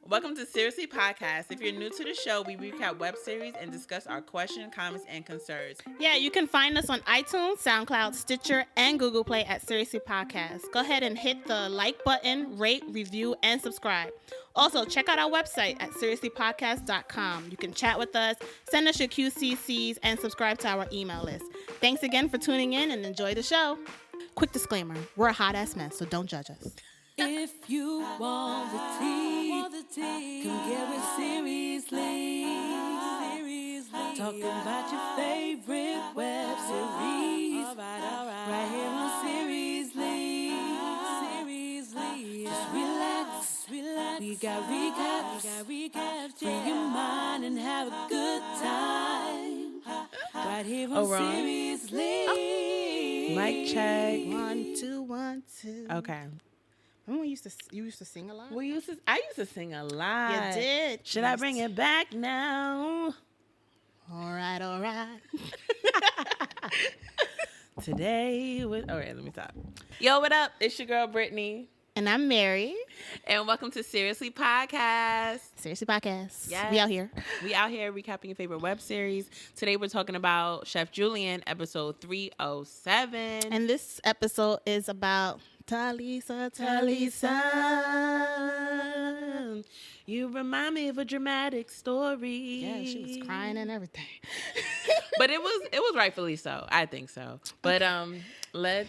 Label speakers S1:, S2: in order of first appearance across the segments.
S1: Welcome to Seriously Podcast. If you're new to the show, we recap web series and discuss our questions, comments, and concerns.
S2: Yeah, you can find us on iTunes, SoundCloud, Stitcher, and Google Play at Seriously Podcast. Go ahead and hit the like button, rate, review, and subscribe. Also, check out our website at seriouslypodcast.com. You can chat with us, send us your QCCs, and subscribe to our email list. Thanks again for tuning in and enjoy the show. Quick disclaimer, we're a hot-ass mess, so don't judge us.
S3: If you want the tea, come get with seriously. Talk about your favorite web series. Right here on Seriously. Just relax. We got recaps. Free your mind and have a good time. Right here on Seriously.
S1: Mic check.
S2: 1, 2, 1, 2.
S1: Okay.
S2: Remember when you used to sing a lot?
S1: I used to sing a lot.
S2: You did.
S1: Should I bring it back now?
S2: All right.
S1: Today with... All right, let me stop. Yo, what up? It's your girl, Brittany.
S2: And I'm Mary.
S1: And welcome to Seriously Podcast.
S2: Seriously Podcast.
S1: Yes.
S2: We out here.
S1: We out here recapping your favorite web series. Today we're talking about Chef Julian, episode 307.
S2: And this episode is about Thalissa.
S1: You remind me of a dramatic story.
S2: Yeah, she was crying and everything.
S1: But it was rightfully so. I think so. But let's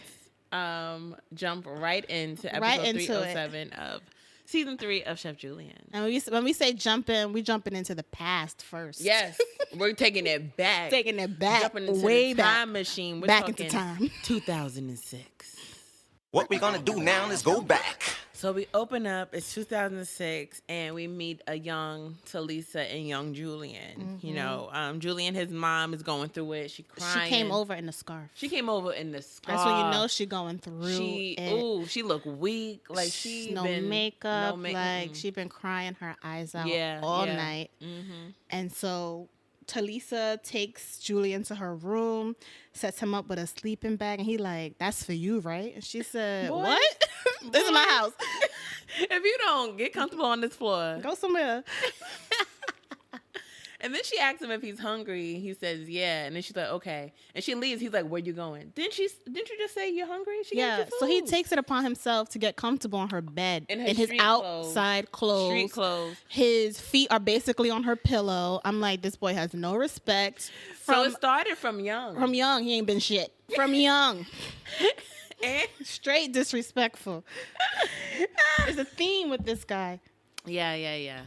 S1: jump right into episode 307 of season 3 of Chef Julian.
S2: And when we say jumping, we jumping into the past first.
S1: Yes, we're taking it back.
S2: Taking it back.
S1: Jumping into
S2: way
S1: the time
S2: back.
S1: machine. We're
S2: back
S1: talking
S2: into time.
S1: 2006.
S4: What we gonna do now is go back.
S1: So we open up, it's 2006, and we meet a young Thalissa and young Julian. Mm-hmm. You know, Julian, his mom is going through it. She crying.
S2: She came over in the scarf.
S1: That's
S2: when you know she going through it.
S1: She look weak. Like
S2: no makeup. Like she been crying her eyes out all night.
S1: Mm-hmm.
S2: And so Thalissa takes Julian to her room, sets him up with a sleeping bag, and he like, "That's for you, right?" And she said, "What? This is my house.
S1: If you don't get comfortable on this floor,
S2: go somewhere."
S1: And then she asks him if he's hungry. He says, "Yeah." And then she's like, "Okay." And she leaves. He's like, "Where you going?" Didn't you just say you're hungry? She
S2: yeah. So he takes it upon himself to get comfortable on her bed
S1: in
S2: his outside clothes.
S1: Street clothes.
S2: His feet are basically on her pillow. I'm like, this boy has no respect.
S1: So it started from young.
S2: From young, he ain't been shit. From young. Straight disrespectful. There's a theme with this guy.
S1: Yeah.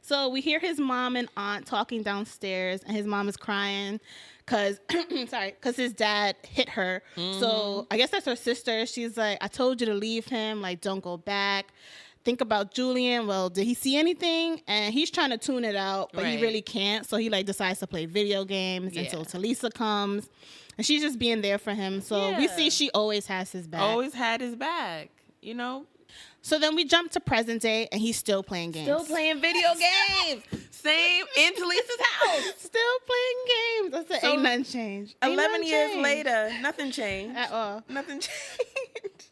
S2: So we hear his mom and aunt talking downstairs, and his mom is crying because his dad hit her. Mm-hmm. So I guess that's her sister. She's like, "I told you to leave him. Like, don't go back. Think about Julian. Well, did he see anything?" And he's trying to tune it out, but he really can't. So he like decides to play video games until Thalissa comes, and she's just being there for him. So we see she always has his back.
S1: Always had his back, you know.
S2: So then we jump to present day, and he's still playing games.
S1: Still playing video games. Same in Talissa's house.
S2: Still playing games. That's ain't nothing changed.
S1: 11 years later, nothing changed.
S2: At all.
S1: Nothing changed.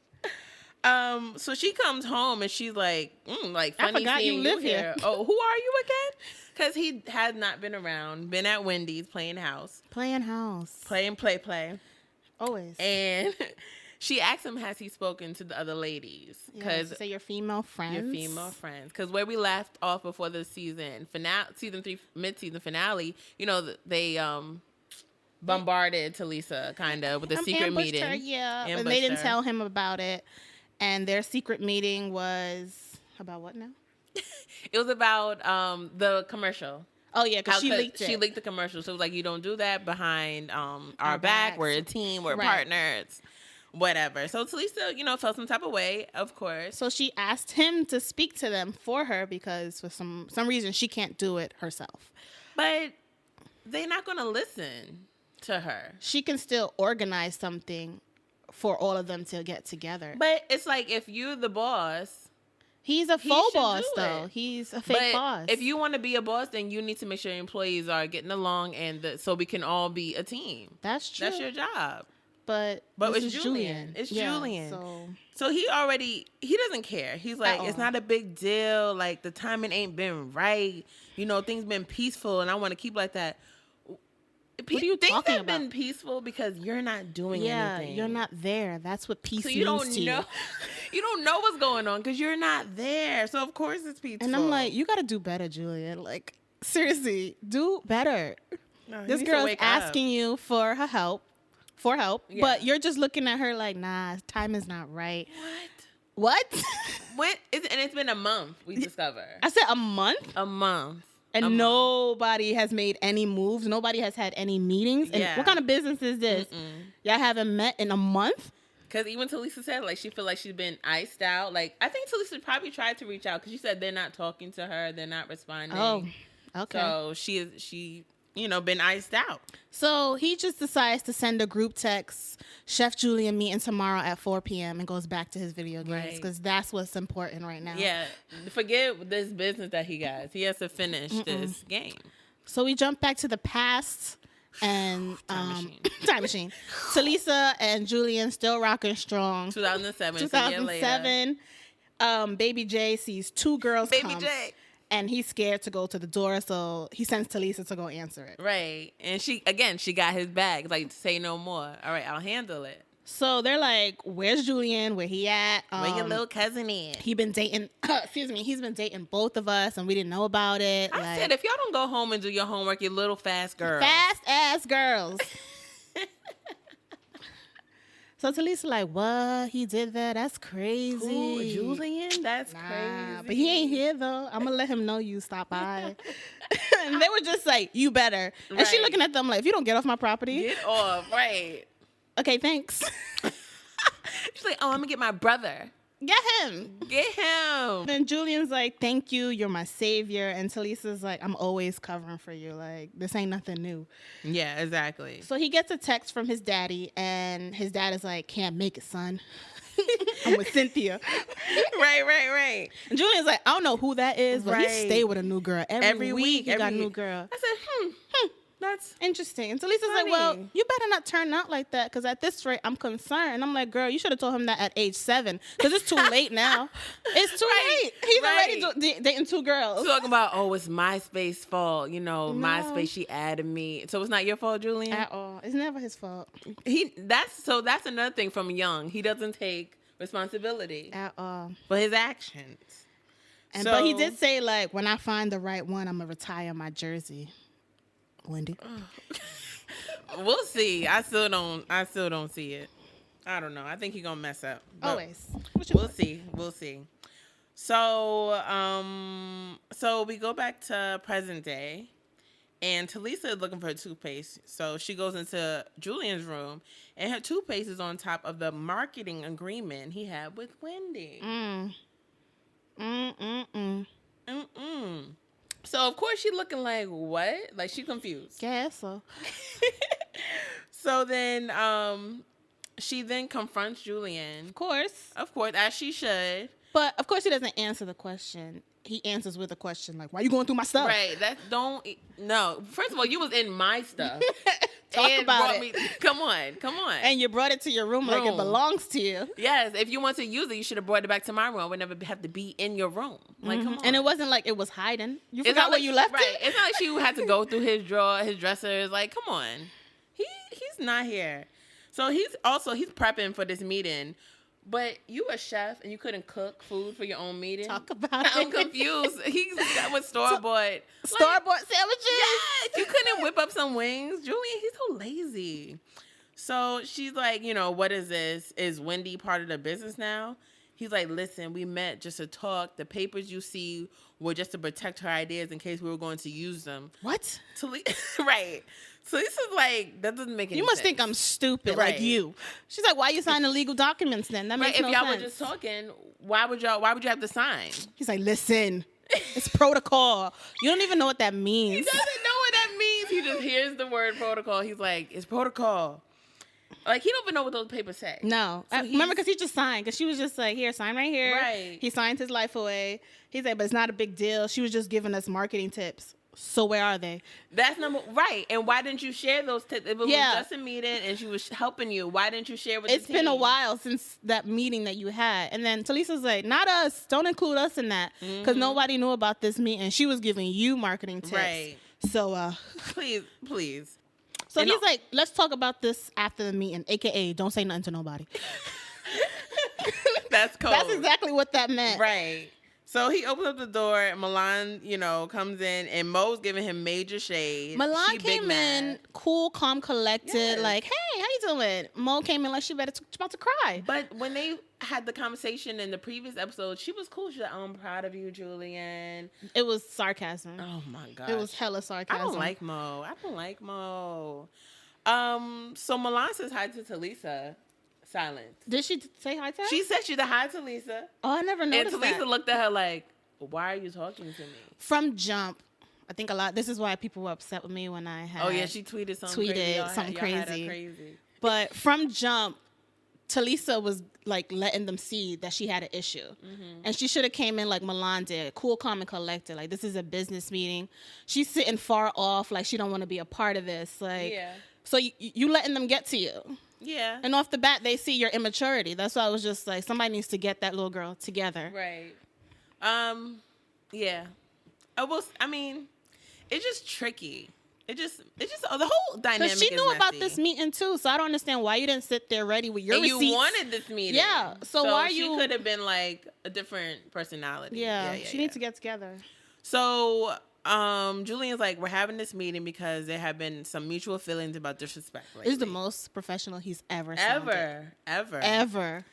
S1: So she comes home, and she's like, funny
S2: I forgot
S1: seeing
S2: you live here.
S1: Oh, who are you again? Because he had not been around. Been at Wendy's playing house.
S2: Playing house.
S1: Playing play.
S2: Always.
S1: And... she asked him, has he spoken to the other ladies?
S2: Because say your female friends.
S1: Because where we left off before the season 3 mid-season finale, you know, they bombarded Thalissa kind of with a secret meeting.
S2: Her, and they didn't tell him about it. And their secret meeting was about what now?
S1: It was about the commercial.
S2: Oh, yeah, because she leaked it.
S1: She leaked the commercial. So it was like, you don't do that behind our back. We're a team. We're partners. Whatever. So Thalissa, you know, felt some type of way, of course.
S2: So she asked him to speak to them for her because for some reason she can't do it herself.
S1: But they're not going to listen to her.
S2: She can still organize something for all of them to get together.
S1: But it's like if you're the boss...
S2: He's a faux boss, though. He's a fake boss.
S1: If you want to be a boss, then you need to make sure your employees are getting along so we can all be a team.
S2: That's true.
S1: That's your job.
S2: But
S1: it's Julian. It's Julian. So he doesn't care. He's like, it's not a big deal. Like, the timing ain't been right. You know, things been peaceful, and I want to keep like that.
S2: What are you talking about?
S1: Things have been peaceful because you're not doing anything.
S2: Yeah, you're not there. That's what peace means to
S1: you. You don't know what's going on because you're not there. So, of course, it's peaceful.
S2: And I'm like, you got to do better, Julian. Like, seriously, do better. No, this girl's asking you for her help. But you're just looking at her like, nah, time is not right. What?
S1: And it's been a month, we discover.
S2: I said a month?
S1: A month.
S2: And nobody has made any moves. Nobody has had any meetings. And what kind of business is this? Y'all haven't met in a month?
S1: Because even Thalissa said, like, she feel like she's been iced out. Like, I think Thalissa probably tried to reach out because she said they're not talking to her. They're not responding.
S2: Oh, okay.
S1: So she been iced out.
S2: So he just decides to send a group text, Chef Julian meeting tomorrow at 4 p.m. and goes back to his video games because that's what's important right now.
S1: Yeah. Forget this business that he got. He has to finish this game.
S2: So we jump back to the past and Time Machine. Thalissa and Julian still rocking strong.
S1: 2007.
S2: 2007. Baby J sees two girls come. J. And he's scared to go to the door, so he sends Thalissa to go answer it.
S1: Right. And she got his bag. Like, say no more. All right, I'll handle it.
S2: So they're like, where's Julian? Where he at?
S1: Where your little cousin is?
S2: He's been dating both of us, and we didn't know about it.
S1: I said, if y'all don't go home and do your homework, you little fast girls.
S2: Fast-ass girls. So Thalissa like, what? He did that? That's crazy.
S1: Ooh, Julian? That's crazy.
S2: But he ain't here, though. I'm going to let him know you stop by. And they were just like, you better. Right. And she looking at them like, if you don't get off my property.
S1: Get off, right.
S2: Okay, thanks.
S1: She's like, I'm going to get my brother.
S2: Get him. Then Julian's like, thank you. You're my savior. And Talissa's like, I'm always covering for you. Like, this ain't nothing new.
S1: Yeah, exactly.
S2: So he gets a text from his daddy, and his dad is like, can't make it, son. I'm with Cynthia.
S1: Right.
S2: And Julian's like, I don't know who that is, but he stay with a new girl. Every week he got a new girl.
S1: I said, that's
S2: interesting. And Talissa's like, well, you better not turn out like that because at this rate, I'm concerned. And I'm like, girl, you should have told him that at age 7 because it's too late now. It's too late. He's already dating 2 girls.
S1: Talking about, it's MySpace fault. You know, no. MySpace, she added me. So it's not your fault, Julian?
S2: At all. It's never his fault.
S1: That's another thing from young. He doesn't take responsibility.
S2: At all.
S1: For his actions.
S2: But he did say, like, when I find the right one, I'm going to retire my jersey. Wendy.
S1: We'll see. I still don't see it. I don't know. I think he's gonna mess up.
S2: Always.
S1: We'll see. So we go back to present day, and Thalissa is looking for her toothpaste. So she goes into Julian's room, and her toothpaste is on top of the marketing agreement he had with Wendy. So, of course, she looking like, what? Like, she confused.
S2: Guess so.
S1: So then she then confronts Julian.
S2: Of course,
S1: as she should.
S2: But, of course, he doesn't answer the question. He answers with a question like, why are you going through my stuff?
S1: Right. No. First of all, you was in my stuff.
S2: Talk about it.
S1: Come on.
S2: And you brought it to your room like it belongs to you.
S1: Yes. If you want to use it, you should have brought it back to my room. I would never have to be in your room. Like, come on.
S2: And it wasn't like it was hiding. You forgot where you left it?
S1: It's not like she had to go through his drawer, his dressers. Like, come on. He's not here. So he's prepping for this meeting. But you a chef and you couldn't cook food for your own meeting?
S2: Talk about it.
S1: I'm confused. He's got with store-bought.
S2: Store-bought sandwiches?
S1: Yes. You couldn't whip up some wings? Julian, he's so lazy. So she's like, what is this? Is Wendy part of the business now? He's like, listen, we met just to talk. The papers you see were just to protect her ideas in case we were going to use them.
S2: What?
S1: Right. So this is like, that doesn't make any sense.
S2: You must think I'm stupid, like you. She's like, why you signing legal documents then? That makes no sense.
S1: If y'all were just talking, why would you have to sign?
S2: He's like, listen, it's protocol. You don't even know what that means.
S1: He doesn't know what that means. He just hears the word protocol. He's like, it's protocol. Like, he don't even know what those papers say.
S2: No. So remember, because he just signed. Because she was just like, here, sign right here.
S1: Right.
S2: He signed his life away. He's like, but it's not a big deal. She was just giving us marketing tips. So where are they?
S1: That's right. And why didn't you share those tips? If it was just a meeting and she was helping you, why didn't you share with the team?
S2: It's been a while since that meeting that you had. And then Thalissa's like, not us. Don't include us in that. Because nobody knew about this meeting. She was giving you marketing tips.
S1: Right.
S2: So,
S1: Please.
S2: So he's like, let's talk about this after the meeting, a.k.a. don't say nothing to nobody.
S1: That's cold.
S2: That's exactly what that meant.
S1: Right. So he opens up the door. Milan, comes in, and Mo's giving him major shade.
S2: Milan came in cool, calm, collected, like, hey, how you doing? Mo came in like she about to cry.
S1: But when they had the conversation in the previous episode, she was cool. She's like, I'm proud of you, Julian.
S2: It was sarcasm.
S1: Oh, my God.
S2: It was hella sarcasm.
S1: I don't like Mo. So Milan says hi to Thalissa. Silence.
S2: Did she say hi to her?
S1: She said she said hi to Lisa.
S2: Oh, I never noticed
S1: that. And Thalissa looked at her like, why are you talking to me?
S2: From jump, I think this is why people were upset with me when I had.
S1: Oh, yeah, she tweeted something crazy.
S2: But from jump, Thalissa was like letting them see that she had an issue. Mm-hmm. And she should have came in like Milan did, cool, calm, and collected. Like, this is a business meeting. She's sitting far off, like she don't want to be a part of this. Like, so you letting them get to you. Yeah. And off the bat, they see your immaturity. That's why I was just like, somebody needs to get that little girl together.
S1: Right. Yeah. It's just tricky. It just the whole dynamic is
S2: Because she knew
S1: messy.
S2: about this meeting too, so I don't understand why you didn't sit there ready with your receipts.
S1: You wanted this meeting.
S2: Yeah. So why
S1: she
S2: you...
S1: could have been like a different personality.
S2: Yeah, she needs to get together.
S1: So Julian's like, we're having this meeting because there have been some mutual feelings about disrespect lately.
S2: It's the most professional he's ever sounded. Ever.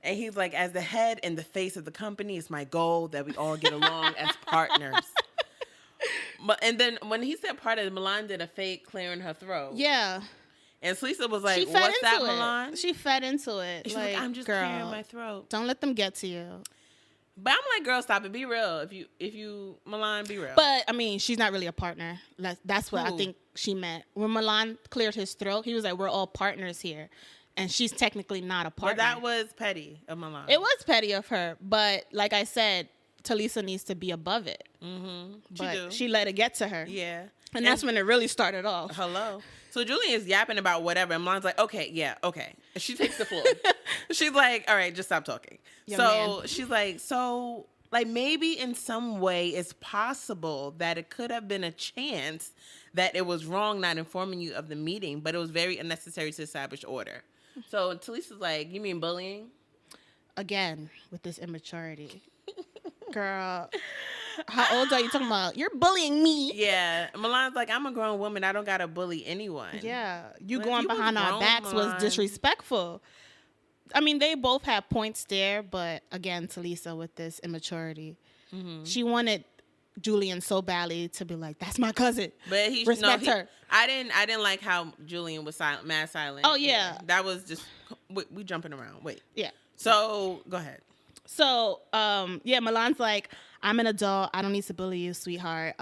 S1: And he's like, as the head and the face of the company, it's my goal that we all get along as partners. And then when he said part of it, Milan did a fake clearing her throat.
S2: Yeah.
S1: And Thalissa was like, what's that, Milan?
S2: She fed into it.
S1: She's like, I'm just clearing my throat.
S2: Don't let them get to you.
S1: But I'm like, girl, stop it. Be real. If you Milan, be real.
S2: But I mean, she's not really a partner. That's what I think she meant. When Milan cleared his throat, he was like, we're all partners here. And she's technically not a partner.
S1: But that was petty of Milan.
S2: It was petty of her. But like I said, Thalissa needs to be above it.
S1: Mm-hmm.
S2: She let it get to her.
S1: Yeah.
S2: And that's when it really started off.
S1: Hello. So Julian is yapping about whatever. And Milan's like, okay. And she takes the floor. She's like, all right, just stop talking. She's like, maybe in some way it's possible that it could have been a chance that it was wrong not informing you of the meeting, but it was very unnecessary to establish order. So Talissa's like, you mean bullying?
S2: Again, with this immaturity. Girl, how old are you talking about? You're bullying me.
S1: Yeah. Milan's like, I'm a grown woman. I don't got to bully anyone.
S2: Yeah. You going behind our backs was disrespectful. I mean, they both have points there, but again, Thalissa with this immaturity. Mm-hmm. She wanted Julian so badly to be like, that's my cousin. But respect her.
S1: I didn't like how Julian was mad silent.
S2: Oh, yeah.
S1: That was just, we jumping around. Wait.
S2: Yeah.
S1: So, go ahead.
S2: So, Milan's like, I'm an adult. I don't need to bully you, sweetheart.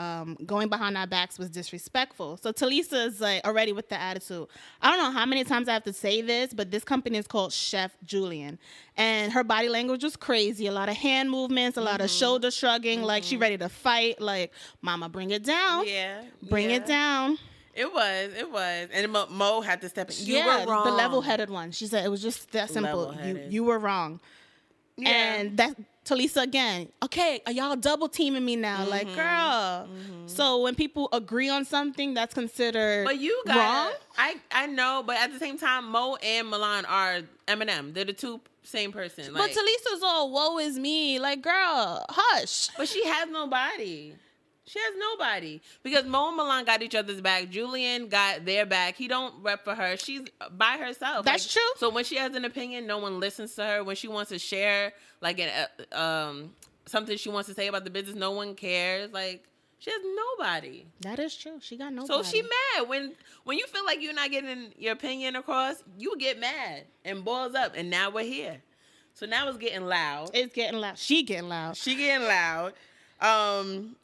S2: Going behind our backs was disrespectful. So Talissa's like already with the attitude. I don't know how many times I have to say this, but this company is called Chef Julian. And her body language was crazy. A lot of hand movements, a lot of shoulder shrugging. Like she ready to fight. Like, mama, bring it down.
S1: Yeah.
S2: Bring it down.
S1: It was. And Mo had to step in. You were wrong.
S2: The level-headed one. She said it was just that simple. You were wrong. Yeah. And that Thalissa again, okay, are y'all double teaming me now? Like, girl. So when people agree on something, that's considered wrong?
S1: I know, but at the same time, Mo and Milan are Eminem. They're the two same person.
S2: But Talissa's all, woe is me. Like, girl, hush.
S1: But she has nobody. Because Mo and Milan got each other's back. Julian got their back. He don't rep for her. She's by herself.
S2: That's true.
S1: So when she has an opinion, no one listens to her. When she wants to share like something she wants to say about the business, no one cares. Like, she has nobody.
S2: That is true. She got nobody.
S1: So she mad. When you feel like you're not getting your opinion across, you get mad and balls up. And now we're here. So now it's getting loud.
S2: She getting loud.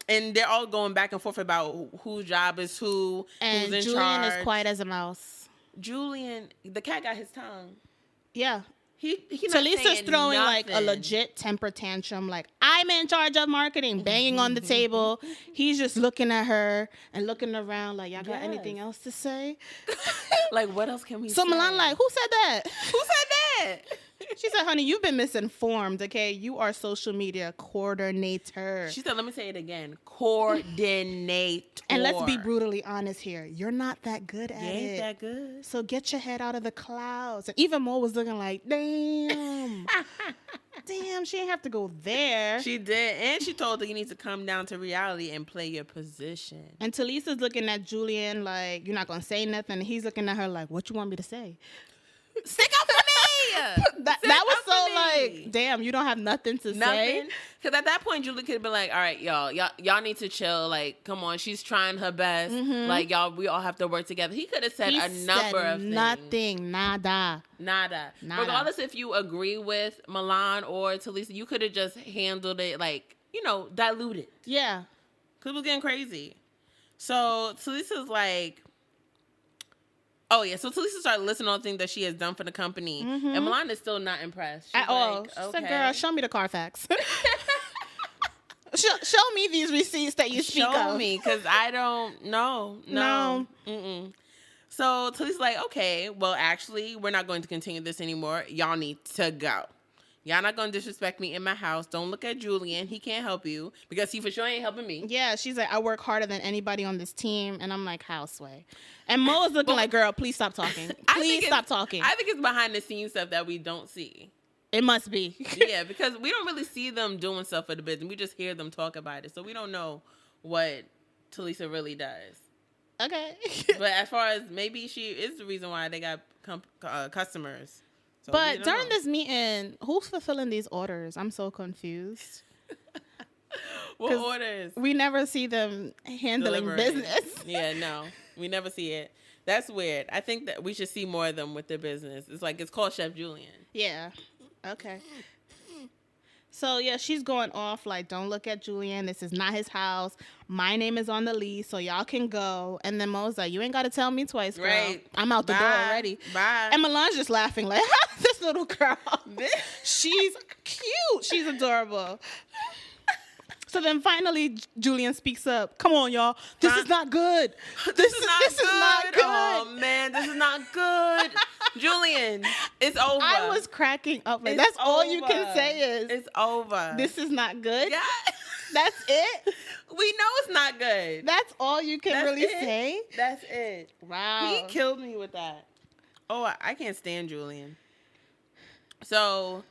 S1: And they're all going back and forth about whose job is who's in
S2: Julian
S1: charge.
S2: Is quiet as a mouse.
S1: Julian, the cat got his tongue.
S2: Yeah.
S1: not
S2: Talisa's
S1: saying
S2: throwing like a
S1: nothing.
S2: legit temper tantrum, like I'm in charge of marketing, banging on the table. He's just looking at her and looking around like, y'all got
S1: Yes.
S2: anything else to say?
S1: Like, what else can we
S2: So
S1: say?
S2: Milan like, who said that?
S1: Who said that?
S2: She said, honey, you've been misinformed, okay? You are social media coordinator.
S1: She said, let me say it again. Coordinator.
S2: And let's be brutally honest here. You're not that good at
S1: You
S2: it.
S1: ain't that good.
S2: So get your head out of the clouds. And even Mo was looking like, damn. Damn, she didn't have to go there.
S1: She did. And she told her you need to come down to reality and play your position.
S2: And Talisa's looking at Julian like, you're not going to say nothing. And he's looking at her like, what you want me to say?
S1: Stick up for me.
S2: That
S1: Stick
S2: was
S1: up
S2: so
S1: for me.
S2: like, damn, you don't have nothing to say.
S1: Nothing. Because at that point, Julie could have been like, all right, y'all need to chill. Like, come on, she's trying her best. Like, we all have to work together. He could have said
S2: He
S1: a number
S2: said
S1: of things.
S2: nothing, nada.
S1: Nada. Regardless if you agree with Milan or Thalissa, you could have just handled it like, diluted.
S2: Yeah.
S1: Because it was getting crazy. So Talissa's like, oh yeah. So Thalissa started listing all the things that she has done for the company. And Milan is still not impressed. She's
S2: At all.
S1: like,
S2: She
S1: okay.
S2: said, girl, show me the Carfax. show me these receipts that you speak of.
S1: Show me, because I don't know.
S2: No.
S1: Mm-mm. So Talissa's like, okay, well, actually, we're not going to continue this anymore. Y'all need to go. Y'all not going to disrespect me in my house. Don't look at Julian. He can't help you because he for sure ain't helping me.
S2: Yeah, she's like, I work harder than anybody on this team. And I'm like, houseway. And Mo is looking like, girl, please stop talking. Please stop talking.
S1: I think it's behind the scenes stuff that we don't see.
S2: It must be.
S1: Yeah, because we don't really see them doing stuff for the business. We just hear them talk about it. So we don't know what Thalissa really does.
S2: Okay.
S1: But as far as maybe she is the reason why they got customers. So
S2: But during this meeting, who's fulfilling these orders? I'm so confused.
S1: What orders?
S2: We never see them handling
S1: Delivering.
S2: business.
S1: Yeah, no. We never see it. That's weird. I think that we should see more of them with their business. It's like, it's called Chef Julian.
S2: Yeah. Okay. So, yeah, she's going off like, don't look at Julian. This is not his house. My name is on the lease, so y'all can go. And then Mo's like, you ain't got to tell me twice, girl.
S1: Right.
S2: I'm out the door already.
S1: Bye.
S2: And Milan's just laughing like, this little girl. She's cute. She's adorable. So then finally, Julian speaks up. Come on, y'all. This is not good. This is not good.
S1: Oh, man, this is not good. Julian, it's over.
S2: I was cracking up. Like,
S1: It's
S2: that's all you
S1: over.
S2: can say is,
S1: It's over.
S2: this is not good.
S1: Yeah.
S2: That's it.
S1: We know it's not good.
S2: That's all you can
S1: That's
S2: really
S1: it.
S2: say.
S1: That's it.
S2: Wow.
S1: He killed me with that. Oh, I can't stand Julian. So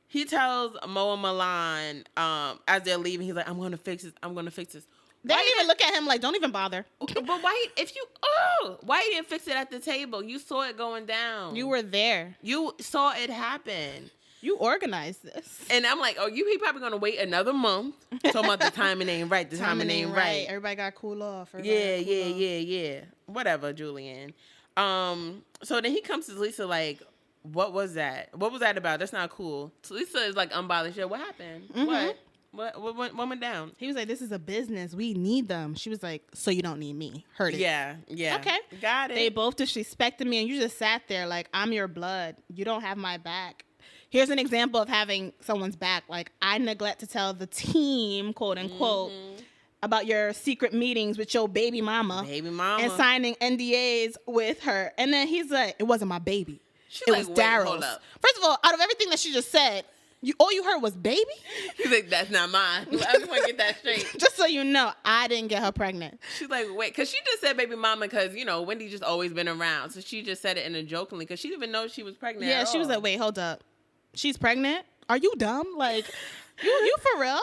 S1: he tells Mo and Milan, as they're leaving, he's like, I'm gonna fix this. I'm gonna fix this.
S2: They didn't even look at him like, don't even bother.
S1: But why you didn't fix it at the table? You saw it going down.
S2: You were there.
S1: You saw it happen.
S2: You organized this.
S1: And I'm like, oh, he probably gonna wait another month. Talking about the timing ain't right. The timing ain't right.
S2: Everybody got cool off.
S1: Yeah. Whatever, Julian. So then he comes to Lisa like, what was that? What was that about? That's not cool. Lisa is like unbothered. Shit, what happened?
S2: Mm-hmm.
S1: What went down?
S2: He was like, this is a business. We need them. She was like, so you don't need me. Heard it.
S1: Yeah.
S2: Okay.
S1: Got it.
S2: They both disrespected me, and you just sat there like, I'm your blood. You don't have my back. Here's an example of having someone's back. Like, I neglect to tell the team, quote unquote, about your secret meetings with your baby mama. And signing NDAs with her. And then he's like, it wasn't my baby. It was Daryl's. First of all, out of everything that she just said, all you heard was baby?
S1: He's like, that's not mine. I just want to get that straight.
S2: Just so you know, I didn't get her pregnant.
S1: She's like, wait, because she just said baby mama because, Wendy just always been around. So she just said it in a jokingly because she didn't even know she was pregnant.
S2: Yeah,
S1: at
S2: she was
S1: all.
S2: like, wait, hold up. She's pregnant? Are you dumb? Like, you for real?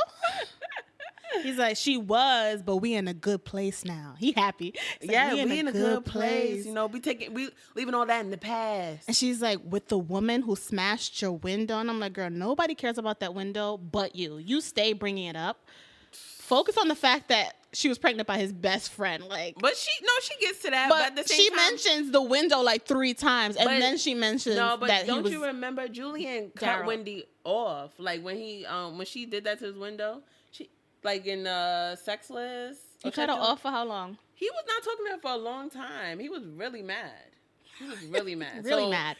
S2: He's like, she was, but we in a good place now. He happy. He's like,
S1: yeah, we in a good place. We leaving all that in the past.
S2: And she's like, with the woman who smashed your window. And I'm like, girl, nobody cares about that window but you. You stay bringing it up. Focus on the fact that she was pregnant by his best friend.
S1: But she gets to that.
S2: But
S1: But at the same
S2: she
S1: time,
S2: mentions the window like 3 times. And then she mentions that
S1: don't you remember Julian cut Wendy off? Like when she did that to his window? Like in Sexless.
S2: He cut her off for how long?
S1: He was not talking to her for a long time. He was really mad. He was really mad.
S2: Really mad.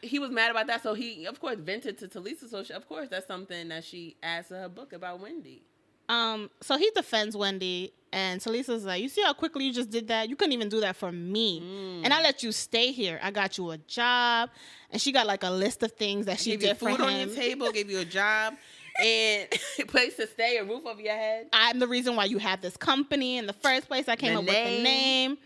S1: He was mad about that. So he, of course, vented to Thalissa. So of course, that's something that she adds to her book about Wendy.
S2: So he defends Wendy, and Talissa's like, you see how quickly you just did that? You couldn't even do that for me. And I let you stay here. I got you a job. And she got like a list of things that she did for him.
S1: Food on your table, gave you a job, and a place to stay, a roof over your head.
S2: I'm the reason why you have this company in the first place. I came up with the name.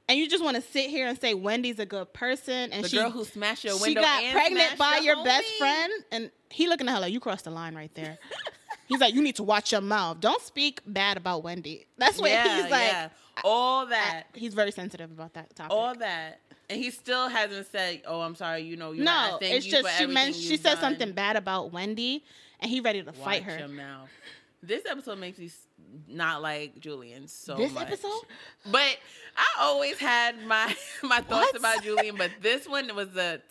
S2: And you just want to sit here and say Wendy's a good person. And
S1: the girl who smashed your window.
S2: She got
S1: and
S2: pregnant by your
S1: homie.
S2: best friend. And he looking at her like, you crossed the line right there. He's like, you need to watch your mouth. Don't speak bad about Wendy. That's what he's like. Yeah.
S1: All that.
S2: He's very sensitive about that topic.
S1: All that. And he still hasn't said, oh, I'm sorry,
S2: no, it's just she said something bad about Wendy, and he ready to fight her.
S1: Watch your mouth. This episode makes me not like Julian so much.
S2: This episode?
S1: But I always had my thoughts about Julian, but this one was the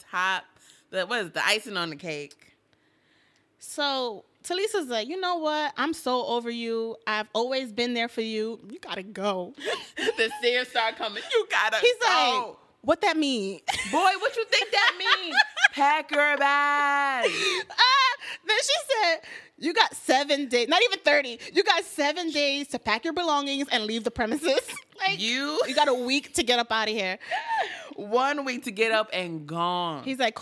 S1: icing on the cake.
S2: So Talissa's like, you know what? I'm so over you. I've always been there for you. You gotta go.
S1: The stairs start coming. You gotta
S2: He's
S1: go.
S2: like, what that mean?
S1: Boy, what you think that mean? Pack your bag.
S2: Then she said, you got 7 days, not even 30. You got 7 days to pack your belongings and leave the premises. Like, you got a week to get up out of here.
S1: 1 week to get up and gone.
S2: She's like,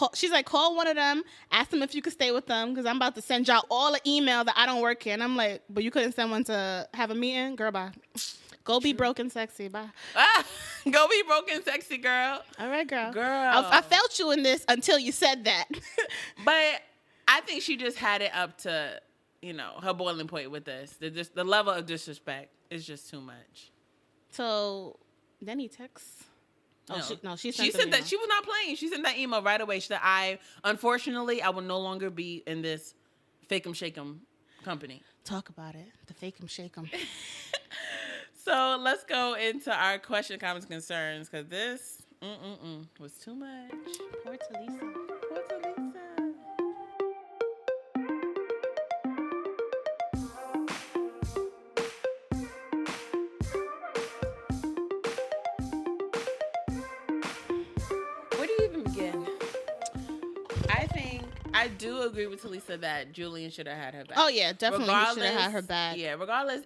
S2: call one of them, ask them if you could stay with them, because I'm about to send y'all all an email that I don't work here. And I'm like, but you couldn't send one to have a meeting? Girl, bye. Go be broke and sexy. Bye.
S1: Go be broke and sexy, girl.
S2: All right, girl.
S1: Girl.
S2: I felt you in this until you said that.
S1: But I think she just had it up to, her boiling point with this. The level of disrespect is just too much.
S2: So then he texts. She
S1: said that she was not playing. She sent that email right away. She said, unfortunately, I will no longer be in this fake 'em shake 'em company.
S2: Talk about it. The fake 'em shake 'em.
S1: So let's go into our question, comments, concerns, because this was too much.
S2: Poor Thalissa.
S1: Poor Thalissa. Where do you even begin? I do agree with Thalissa that Julian should have had her back.
S2: Oh, yeah, definitely should have had her back.
S1: Yeah, regardless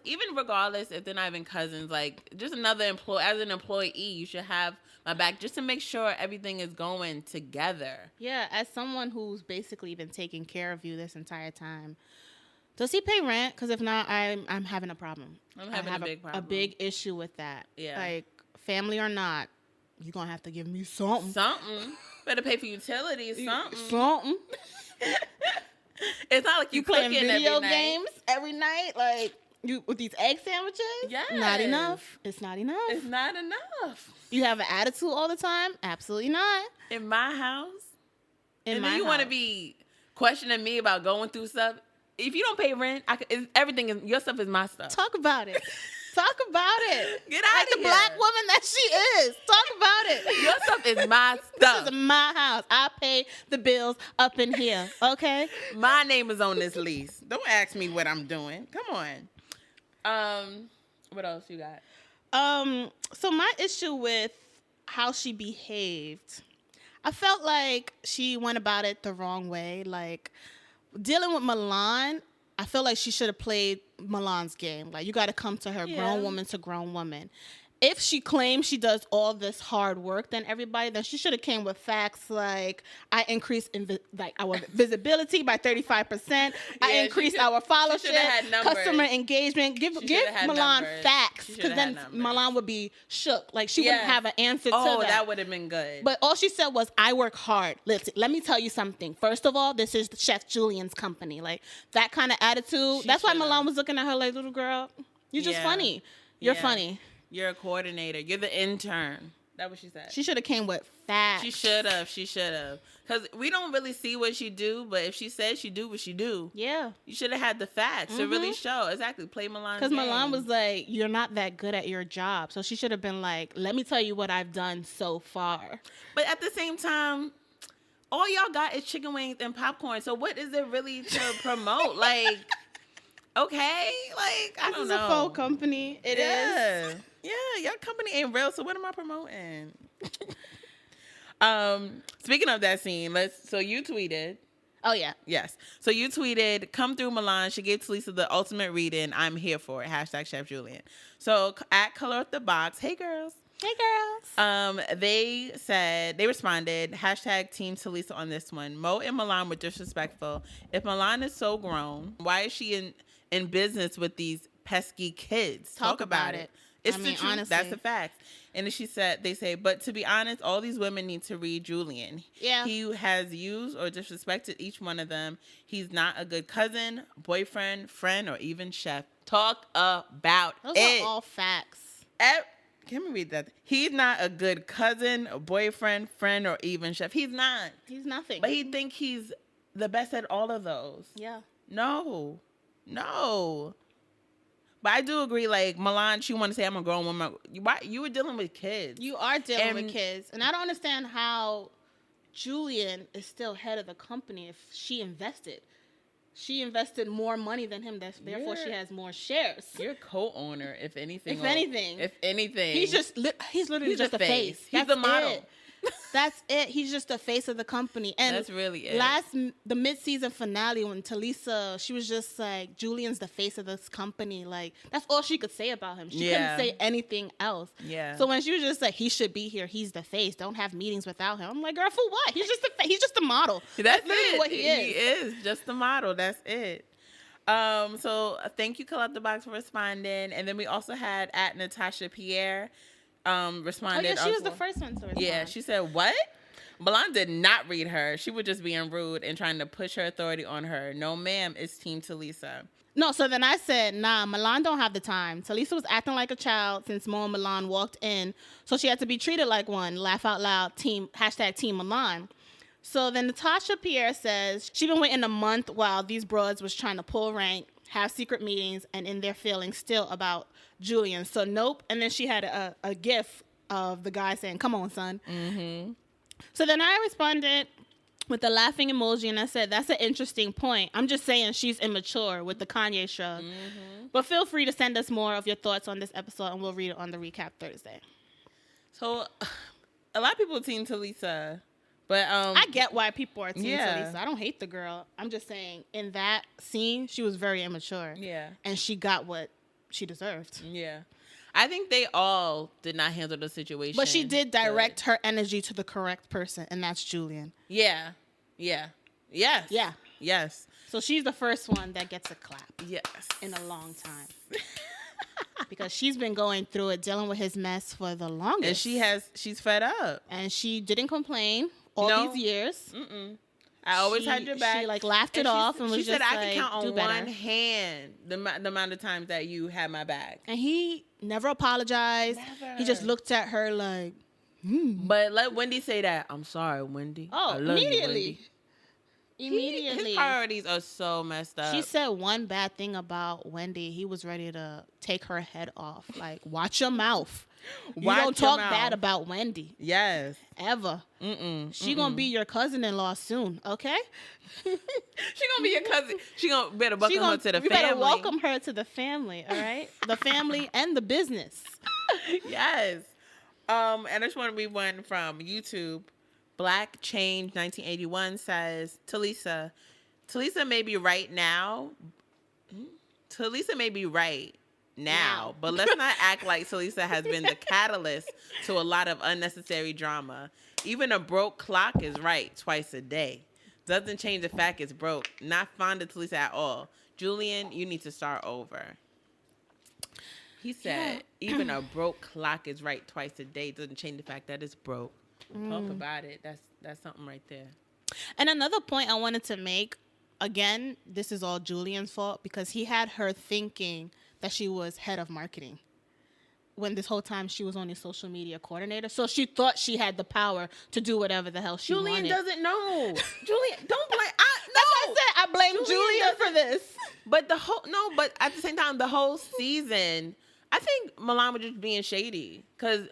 S1: if they're not even cousins, like, just another employee, as an employee, you should have my back just to make sure everything is going together.
S2: Yeah, as someone who's basically been taking care of you this entire time. Does he pay rent? Because if not, I'm having a problem.
S1: I'm having a big problem.
S2: A big issue with that.
S1: Yeah.
S2: Like, family or not, you're going to have to give me something.
S1: Something. Better pay for utilities, something.
S2: Something.
S1: It's not like you
S2: playing
S1: cooking
S2: video
S1: every night.
S2: games every night, like you with these egg sandwiches.
S1: Yes.
S2: Not enough. It's not enough.
S1: It's not enough.
S2: You have an attitude all the time. Absolutely not.
S1: In my house.
S2: And
S1: then you want to be questioning me about going through stuff. If you don't pay rent, your stuff is my stuff.
S2: Talk about it. Talk about it.
S1: Get out of
S2: here. The black woman that she is. Talk about it.
S1: Your stuff is my stuff.
S2: This is my house. I pay the bills up in here. Okay?
S1: My name is on this lease. Don't ask me what I'm doing. Come on. What else you got?
S2: So my issue with how she behaved, I felt like she went about it the wrong way. Like, dealing with Milan, I feel like she should have played Milan's game. Like, you got to come to her, grown woman to grown woman. If she claims she does all this hard work than everybody, then she should have came with facts like, I increased our visibility by 35%. I increased our followership, customer engagement. Give Milan facts, because then Milan would be shook. Like, she wouldn't have an answer to that.
S1: Oh, that would have been good.
S2: But all she said was, I work hard. Let me tell you something. First of all, this is Chef Julian's company. Like, that kind of attitude. That's why Milan was looking at her like, little girl, you're just funny. You're funny.
S1: You're a coordinator. You're the intern. That's what she said.
S2: She should have came with facts.
S1: She should have. Because we don't really see what she do, but if she says she do what she do,
S2: yeah,
S1: you should have had the facts to really show. Exactly. Play Milan's
S2: Because Milan was like, you're not that good at your job. So she should have been like, let me tell you what I've done so far.
S1: But at the same time, all y'all got is chicken wings and popcorn. So what is it really to promote? Like, okay? Like, I don't know.
S2: This is a faux company. It is.
S1: Yeah, your company ain't real, so what am I promoting? Speaking of that scene, so you tweeted.
S2: Oh yeah.
S1: Yes. So you tweeted, come through Milan. She gave Thalissa the ultimate reading. I'm here for it. # Chef Julian. So at Color Up the Box, hey girls.
S2: Hey girls.
S1: They responded, # Team Thalissa on this one. Mo and Milan were disrespectful. If Milan is so grown, why is she in business with these pesky kids? Talk about it. It's the truth.
S2: Honestly.
S1: That's a fact. And then they say, but to be honest, all these women need to read Julian.
S2: Yeah.
S1: He has used or disrespected each one of them. He's not a good cousin, boyfriend, friend, or even chef. Talk about
S2: Those
S1: it.
S2: are all facts.
S1: Can we read that? He's not a good cousin, a boyfriend, friend, or even chef. He's not.
S2: He's nothing.
S1: But he think he's the best at all of those.
S2: Yeah.
S1: No. But I do agree, like, Milan, she want to say, I'm a grown woman. You were dealing with kids.
S2: You are dealing with kids. And I don't understand how Julian is still head of the company if she invested. She invested more money than him. Therefore, she has more shares.
S1: You're co-owner, if anything.
S2: If anything. He's literally just a face.
S1: He's the model.
S2: That's it. He's just the face of the company. And
S1: that's really it.
S2: The mid-season finale when Thalissa, she was just like, Julian's the face of this company. Like, that's all she could say about him. She couldn't say anything else.
S1: Yeah.
S2: So when she was just like, he should be here. He's the face. Don't have meetings without him. I'm like, girl, for what? He's just a model.
S1: That's
S2: literally
S1: it.
S2: what he is.
S1: He is just the model. That's it. So thank you, Collect the Box, for responding. And then we also had at Natasha Pierre responded.
S2: Oh yeah, she was the first one to respond.
S1: Yeah, she said, what? Milan did not read her. She was just being rude and trying to push her authority on her. No, ma'am, it's Team Thalissa.
S2: No, so then I said, nah, Milan don't have the time. Thalissa was acting like a child since Mo and Milan walked in, so she had to be treated like one. Laugh out loud, Team Milan. So then Natasha Pierre says she'd been waiting a month while these broads was trying to pull rank, have secret meetings, and in their feelings still about Julian. So nope. And then she had a gif of the guy saying, come on, son. Mm-hmm. So then I responded with a laughing emoji, and I said, that's an interesting point. I'm just saying she's immature with the Kanye shrug. Mm-hmm. But feel free to send us more of your thoughts on this episode, and we'll read it on the recap Thursday.
S1: So a lot of people Team Thalissa. But
S2: I get why people are Team Thalissa. I don't hate the girl. I'm just saying, in that scene, she was very immature.
S1: Yeah.
S2: And she got what she deserved.
S1: Yeah. I think they all did not handle the situation.
S2: But she did direct her energy to the correct person, and that's Julian.
S1: Yeah. Yes.
S2: Yeah.
S1: Yes.
S2: So she's the first one that gets a clap.
S1: Yes.
S2: In a long time. Because she's been going through it, dealing with his mess for the longest.
S1: And she's fed up.
S2: And she didn't complain all these years.
S1: Mm-mm. I always had your back.
S2: She laughed it off and was just
S1: like,
S2: I
S1: can count on one hand the amount of times that you had my back.
S2: And he never apologized.
S1: Never.
S2: He just looked at her like,
S1: But let Wendy say that. I'm sorry, Wendy.
S2: Oh,
S1: I love
S2: immediately.
S1: You, Wendy.
S2: Immediately.
S1: His priorities are so messed up.
S2: She said one bad thing about Wendy. He was ready to take her head off. Like, watch your mouth. You don't talk bad about Wendy.
S1: Yes.
S2: Ever. She gonna be your cousin-in-law soon, okay?
S1: She gonna be your cousin. She gonna better welcome her to the family.
S2: You better welcome her to the family, all right? The family and the business.
S1: Yes. And I just want to read one from YouTube. Black Change 1981 says, Thalissa may be right now. Thalissa may be right now, but let's not act like Thalissa has been the catalyst to a lot of unnecessary drama. Even a broke clock is right twice a day. Doesn't change the fact it's broke. Not fond of Thalissa at all. Julian, you need to start over. He said, even a broke clock is right twice a day. Doesn't change the fact that it's broke. Talk about it. That's something right there.
S2: And another point I wanted to make, again, this is all Julian's fault because he had her thinking that she was head of marketing when this whole time she was only social media coordinator. So she thought she had the power to do whatever the hell she wanted.
S1: Julian doesn't know. Julian, don't blame.
S2: I blame Julian for this.
S1: But but at the same time, the whole season, I think Milan was just being shady because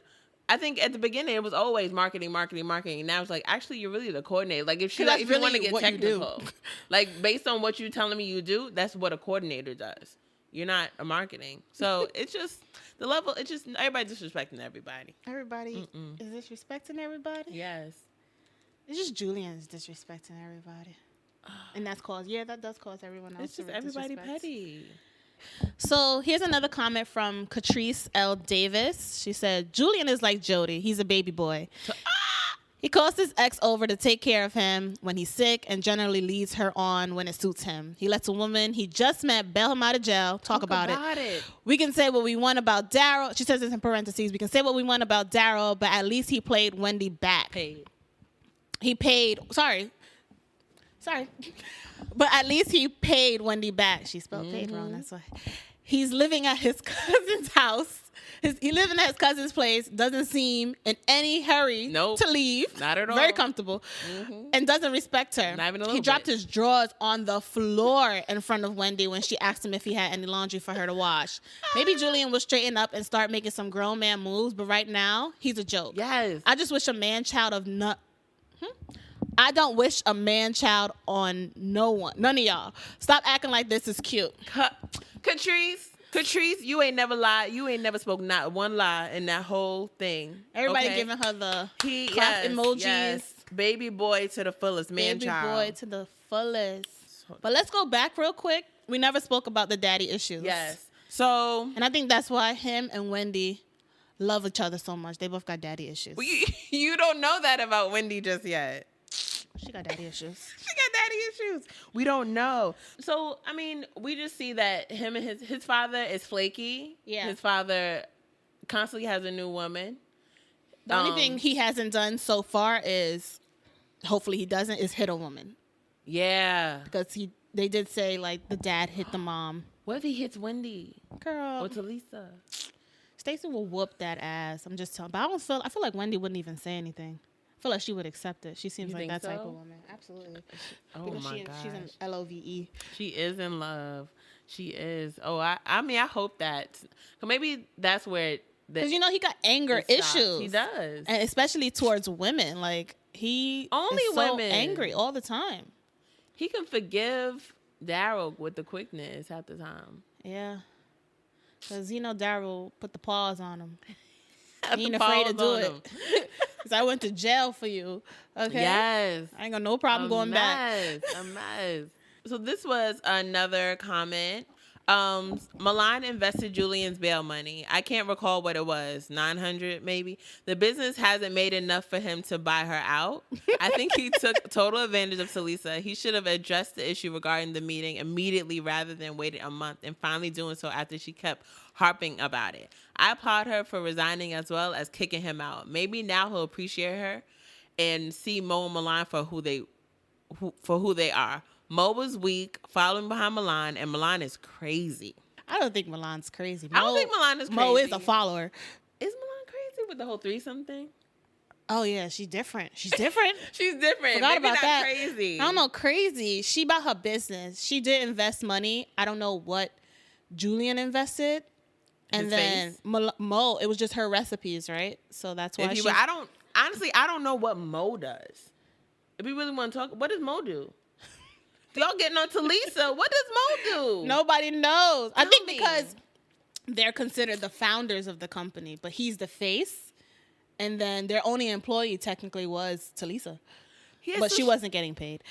S1: I think at the beginning it was always marketing. Now it's like, actually, you're really the coordinator. Like if you want to get technical, like based on what you're telling me you do, that's what a coordinator does. You're not a marketing. So it's just the level. It's just everybody disrespecting everybody.
S2: Everybody is disrespecting everybody.
S1: Yes.
S2: It's just Julian's disrespecting everybody. And that does cause everyone else
S1: It's just
S2: to
S1: everybody
S2: disrespect.
S1: petty.
S2: So here's another comment from Catrice L. Davis. She said, Julian is like Jody. He's a baby boy. He calls his ex over to take care of him when he's sick and generally leads her on when it suits him. He lets a woman he just met bail him out of jail. Talk about it. We can say what we want about Daryl. She says this in parentheses. We can say what we want about Daryl, but at least he played Wendy back. He paid. Sorry. But at least he paid Wendy back. She spelled paid wrong. That's why. He's living at his cousin's house. He living at his cousin's place. Doesn't seem in any hurry to leave.
S1: Not at all.
S2: Very comfortable. And doesn't respect her.
S1: Not even a little
S2: He dropped
S1: bit.
S2: his drawers on the floor in front of Wendy when she asked him if he had any laundry for her to wash. Maybe Julian will straighten up and start making some grown man moves, but right now, he's a joke.
S1: Yes.
S2: I just wish a man-child of I don't wish a man-child on no one. None of y'all. Stop acting like this is cute.
S1: Catrice, you ain't never lied. You ain't never spoke not one lie in that whole thing.
S2: Everybody giving her the clap emojis.
S1: Yes. Baby boy to the fullest, man child.
S2: Baby boy to the fullest. But let's go back real quick. We never spoke about the daddy issues.
S1: Yes. So,
S2: and I think that's why him and Wendy love each other so much. They both got daddy issues.
S1: You don't know that about Wendy just yet.
S2: She got daddy issues.
S1: She got daddy issues. We don't know. So, I mean, we just see that him and his father is flaky.
S2: Yeah.
S1: His father constantly has a new woman.
S2: The only thing he hasn't done so far is, hopefully he doesn't, is hit a woman.
S1: Yeah.
S2: Because they did say, like, the dad hit the mom.
S1: What if he hits Wendy?
S2: Girl.
S1: Or Thalissa?
S2: Stacey will whoop that ass. I'm just telling. But I feel like Wendy wouldn't even say anything. I feel like she would accept it. She seems like that type of woman. Absolutely.
S1: Oh my gosh.
S2: She's an LOVE.
S1: She is in love. She is. Oh, I mean, I hope that. Maybe that's where.
S2: Because, he got anger issues.
S1: He does.
S2: And especially towards women. Like, he is so
S1: women.
S2: angry all the time.
S1: He can forgive Daryl with the quickness half the time.
S2: Yeah. Because, Daryl put the paws on him.
S1: He
S2: ain't afraid to do it. Because I went to jail for you. Okay?
S1: Yes.
S2: I ain't got no problem going back.
S1: A mess. So this was another comment. Milan invested Julian's bail money. I can't recall what it was. $900 maybe. The business hasn't made enough for him to buy her out. I think he took total advantage of Thalissa. He should have addressed the issue regarding the meeting immediately rather than waited a month and finally doing so after she kept harping about it. I applaud her for resigning as well as kicking him out. Maybe now he'll appreciate her and see Mo and Milan for who they are. Mo was weak, following behind Milan, and Milan is crazy.
S2: I don't think Milan's crazy.
S1: I don't think Milan is crazy.
S2: Mo is a follower.
S1: Is Milan crazy with the whole threesome thing?
S2: Oh, yeah, she's different. She's different.
S1: She's different.
S2: Forgot
S1: Maybe
S2: about
S1: not
S2: that.
S1: Crazy.
S2: I don't know, crazy. She about her business. She did invest money. I don't know what Julian invested. And
S1: His
S2: then
S1: face?
S2: Mo, it was just her recipes, right? So that's why
S1: I don't know what Mo does. If we really want to talk, what does Mo do? Y'all getting on Thalissa. What does Mo do?
S2: Nobody knows. I think
S1: me.
S2: because they're considered the founders of the company, but he's the face. And then their only employee technically was Thalissa. But she wasn't getting paid.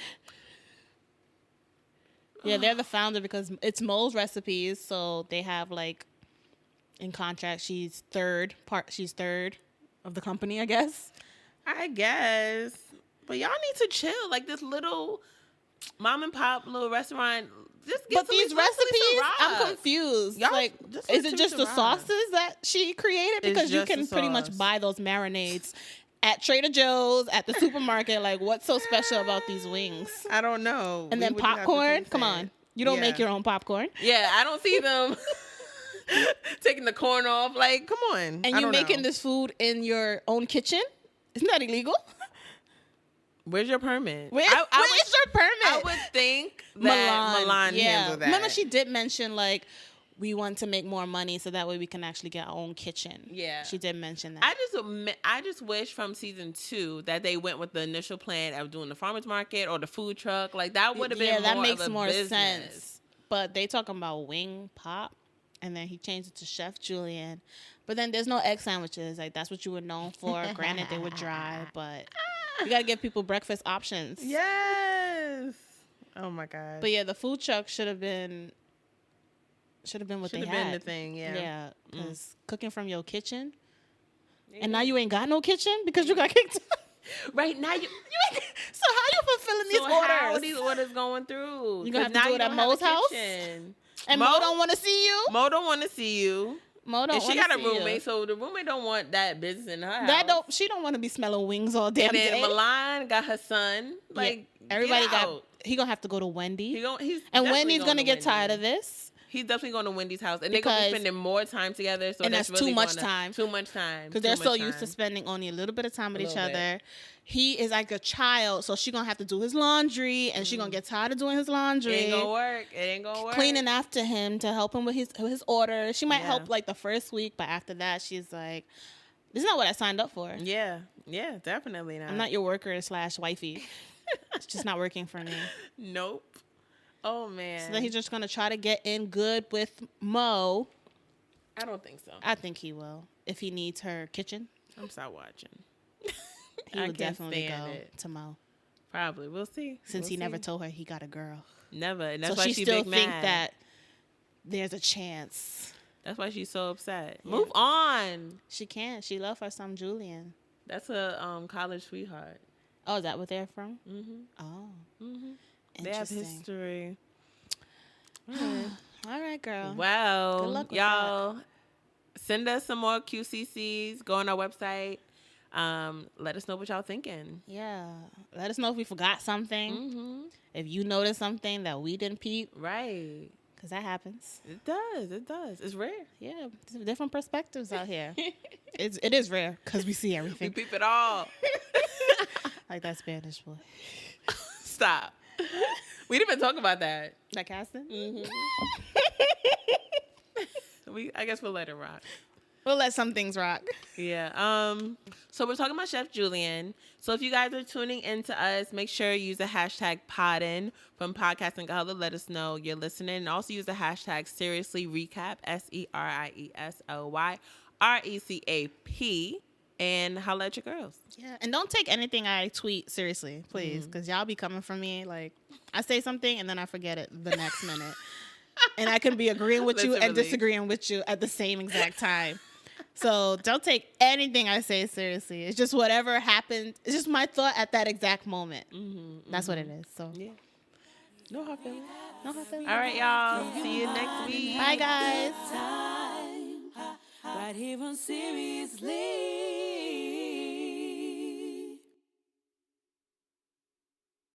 S2: Yeah, they're the founder because it's Mo's recipes, so they have like in contract she's third of the company, I guess.
S1: I guess. But y'all need to chill. Like this little mom and pop little restaurant. Just get
S2: But these recipes, I'm confused.
S1: Y'all,
S2: like, is it just the sauces that she created?
S1: It's
S2: Because you
S1: just the
S2: can pretty much
S1: sauce.
S2: buy those marinades at Trader Joe's, at the supermarket. Like, what's so special about these wings?
S1: I don't know.
S2: And then popcorn? Come on. You don't make your own popcorn.
S1: Yeah, I don't see them taking the corn off. Like, come on.
S2: And you're making this food in your own kitchen? Isn't that illegal?
S1: Where's your permit?
S2: Where's your permit?
S1: I would think that Milan handled that.
S2: Remember, she did mention, like, we want to make more money so that way we can actually get our own kitchen.
S1: Yeah.
S2: She did mention that.
S1: I just wish from season 2 that they went with the initial plan of doing the farmer's market or the food truck. Like, that would have been
S2: that
S1: more
S2: makes
S1: of a
S2: more
S1: business.
S2: sense. But they talking about wing pop, and then he changed it to Chef Julian. But then there's no egg sandwiches. Like, that's what you were known for. Granted, they were dry, but You gotta give people breakfast options.
S1: Yes. Oh my god.
S2: But yeah, the food truck should have been what
S1: Should
S2: they
S1: have
S2: had.
S1: been the thing. Yeah.
S2: Yeah, because cooking from your kitchen, and now you ain't got no kitchen because you got kicked out.
S1: Right now you.
S2: So how you fulfilling these
S1: So
S2: orders?
S1: how are these orders going through?
S2: You gonna have
S1: 'Cause
S2: to
S1: now
S2: do
S1: you
S2: it at
S1: don't have a
S2: Mo's house?
S1: kitchen.
S2: And Mo don't want to see you.
S1: Mo don't want to see you.
S2: Mo don't
S1: And she
S2: want
S1: got
S2: to
S1: a
S2: see
S1: roommate,
S2: you.
S1: so the roommate don't want that business in her house.
S2: She don't want to be smelling wings all damn
S1: And then
S2: day.
S1: Milan got her son. Like
S2: Everybody
S1: get
S2: got.
S1: out.
S2: He gonna have to go to Wendy.
S1: He's
S2: and
S1: definitely
S2: Wendy's
S1: going
S2: gonna
S1: to
S2: get tired of
S1: Wendy.
S2: this.
S1: He's definitely going to Wendy's house, and they're gonna be
S2: Because-
S1: spending more time together. So
S2: and that's
S1: really
S2: too much
S1: gonna-
S2: time.
S1: Too much time.
S2: Because they're so used to spending only a little bit of time with
S1: A
S2: each
S1: little
S2: other. He is like a child, so she gonna have to do his laundry, and she gonna get tired of doing his laundry.
S1: It ain't gonna work. It ain't gonna work.
S2: Cleaning after him to help him with his order. She might
S1: Yeah.
S2: help like the first week, but after that, she's like, "This is not what I signed up for.
S1: Yeah, definitely not.
S2: I'm not your worker / wifey. It's just not working for me."
S1: Nope. Oh man.
S2: So then he's just gonna try to get in good with Mo.
S1: I don't think so.
S2: I think he will if he needs her kitchen.
S1: I'm stop watching.
S2: He
S1: I
S2: would
S1: can't
S2: definitely go
S1: stand it.
S2: to Mo
S1: Probably. We'll see.
S2: since
S1: We'll
S2: he never
S1: see.
S2: told her he got a girl.
S1: Never. And that's
S2: So
S1: why
S2: she
S1: she
S2: still
S1: big
S2: think
S1: mad.
S2: that there's a chance.
S1: That's why she's so upset.
S2: Yeah.
S1: Move on.
S2: She can't. She love her son Julian.
S1: That's a college sweetheart.
S2: Oh, is that what they're from?
S1: Mm-hmm.
S2: Oh,
S1: Mm-hmm. They have
S2: interesting.
S1: history.
S2: All right, girl.
S1: Well,
S2: Good luck with
S1: y'all, send us some more QCCs. Go on our website. Let us know what y'all thinking.
S2: Yeah. Let us know if we forgot something.
S1: Mm-hmm.
S2: If you noticed something that we didn't peep,
S1: Right.
S2: because that happens.
S1: It does. It does. It's rare.
S2: Yeah, there's different perspectives out here. It is rare because we see
S1: We
S2: everything.
S1: peep it all.
S2: Like that Spanish boy.
S1: Stop. We didn't even talk about that.
S2: That casting?
S1: Mm-hmm. I guess we'll let it rock.
S2: We'll let some things rock.
S1: Yeah. So we're talking about Chef Julian. So if you guys are tuning in to us, make sure you use the hashtag poppin from Podcasting Color. Let us know you're listening. And also use the hashtag Seriously Recap, SERIESLY RECAP, and holla at your girls.
S2: Yeah, and don't take anything I tweet seriously, please, because y'all be coming for me. Like, I say something and then I forget it the next minute. And I can be agreeing with you and
S1: Literally.
S2: disagreeing with you at the same exact time. So don't take anything I say seriously. It's just whatever happened. It's just my thought at that exact moment. That's what it is. So
S1: Yeah. No hard feelings.
S2: no hard feelings.
S1: All right, y'all. See you next week.
S2: Bye, guys.
S3: Time, right here on Seriously.